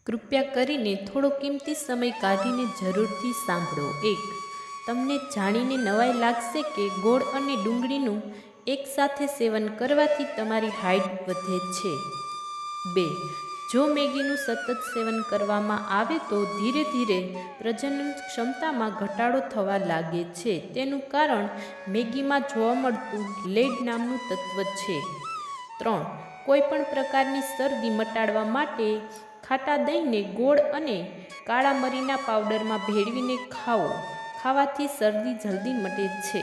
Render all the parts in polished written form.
કૃપયા કરીને થોડો કિંમતી સમય કાઢીને જરૂરથી સાંભળો. 1. તમને જાણીને નવાઈ લાગશે કે ગોળ અને ડુંગળીનું એકસાથે સેવન કરવાથી તમારી હાઇટ વધે છે. 2. જો મેગીનું સતત સેવન કરવામાં આવે તો ધીરે ધીરે પ્રજનન ક્ષમતામાં ઘટાડો થવા લાગે છે. તેનું કારણ મેગીમાં જોવા મળતું લેડ નામનું તત્વ છે. 3. કોઈપણ પ્રકારની શરદી મટાડવા માટે ખાટા દહીંને ગોળ અને કાળા મરીના પાવડરમાં ભેળવીને ખાવાથી શરદી જલ્દી મટે છે.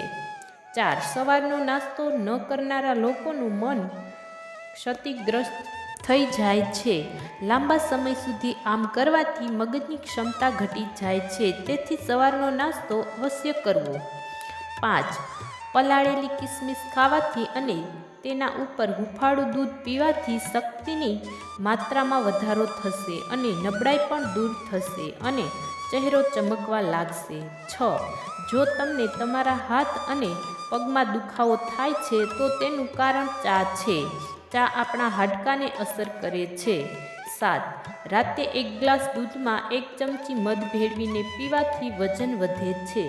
4. સવારનો નાસ્તો ન કરનારા લોકોનું મન ક્ષતિગ્રસ્ત થઈ જાય છે. લાંબા સમય સુધી આમ કરવાથી મગજની ક્ષમતા ઘટી જાય છે. તેથી સવારનો નાસ્તો અવશ્ય કરવો. 5. પલાળેલી કિસમિસ ખાવાથી અને તેના ઉપર હૂંફાળું દૂધ પીવાથી શક્તિની માત્રામાં વધારો થશે અને નબળાઈ પણ દૂર થશે અને ચહેરો ચમકવા લાગશે. 6. જો તમને તમારા હાથ અને પગમાં દુખાવો થાય છે તો તેનું કારણ ચા છે. ચા આપણા હાડકાને અસર કરે છે. 7. રાતે 1 ગ્લાસ દૂધમાં 1 ચમચી મધ ભેળવીને પીવાથી વજન વધે છે.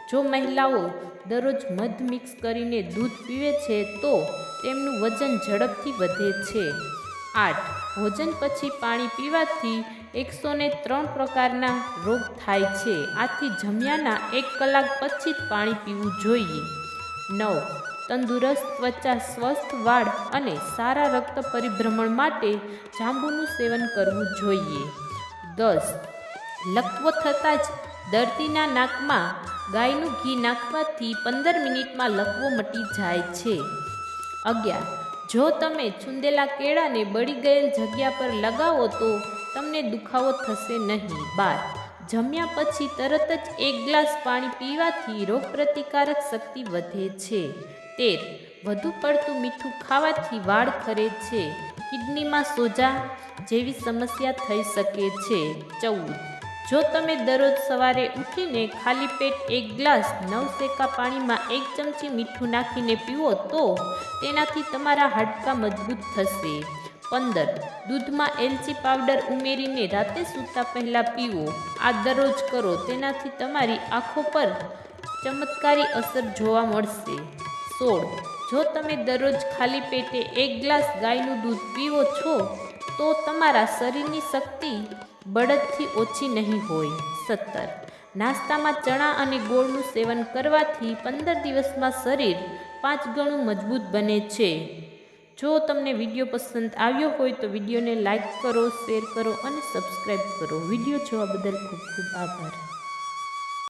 જો મહિલાઓ દરરોજ મધ મિક્સ કરીને દૂધ પીવે છે તો તેમનું વજન ઝડપથી વધે છે. 8. ભોજન પછી પાણી પીવાથી 103 પ્રકારના રોગ થાય છે. આથી જમ્યાના 1 કલાક પછી જ પાણી પીવું જોઈએ. 9. તંદુરસ્ત ત્વચા, સ્વસ્થ વાળ અને સારા રક્ત પરિભ્રમણ માટે જાંબુનું સેવન કરવું જોઈએ. 10. લકવો થતાં જ દર્દીના નાકમાં ગાયનું ઘી નાખવાથી 15 મિનિટમાં લકવો મટી જાય છે. 11. જો તમે છુંદેલા કેળાને બળી ગયેલ જગ્યા પર લગાવો તો તમને દુખાવો થશે નહીં. 12. જમ્યા પછી તરત જ 1 ગ્લાસ પાણી પીવાથી રોગપ્રતિકારક શક્તિ વધે છે. 13. વધુ પડતું મીઠું ખાવાથી વાળ ખરે છે. કિડનીમાં સોજા જેવી સમસ્યા થઈ શકે છે. 14. જો તમે દરરોજ સવારે ઉઠીને ખાલી પેટ 1 ગ્લાસ નવશેકા પાણીમાં 1 ચમચી મીઠું નાખીને પીવો તો તેનાથી તમારા હાડકાં મજબૂત થશે. 15. દૂધમાં એલચી પાવડર ઉમેરીને રાતે સૂતા પહેલાં પીવો. આ દરરોજ કરો. તેનાથી તમારી આંખો પર ચમત્કારી અસર જોવા મળશે. 16. જો તમે દરરોજ ખાલી પેટે 1 ગ્લાસ ગાયનું દૂધ પીવો છો તો તમારા શરીરની શક્તિ બળદથી ઓછી નહીં હોય. 17. નાસ્તામાં ચણા અને ગોળનું સેવન કરવાથી 15 દિવસમાં શરીર 5 ગણું મજબૂત બને છે. જો તમને વિડીયો પસંદ આવ્યો હોય તો વિડીયોને લાઈક કરો, શેર કરો અને સબસ્ક્રાઈબ કરો. વિડીયો જોવા બદલ ખૂબ ખૂબ આભાર.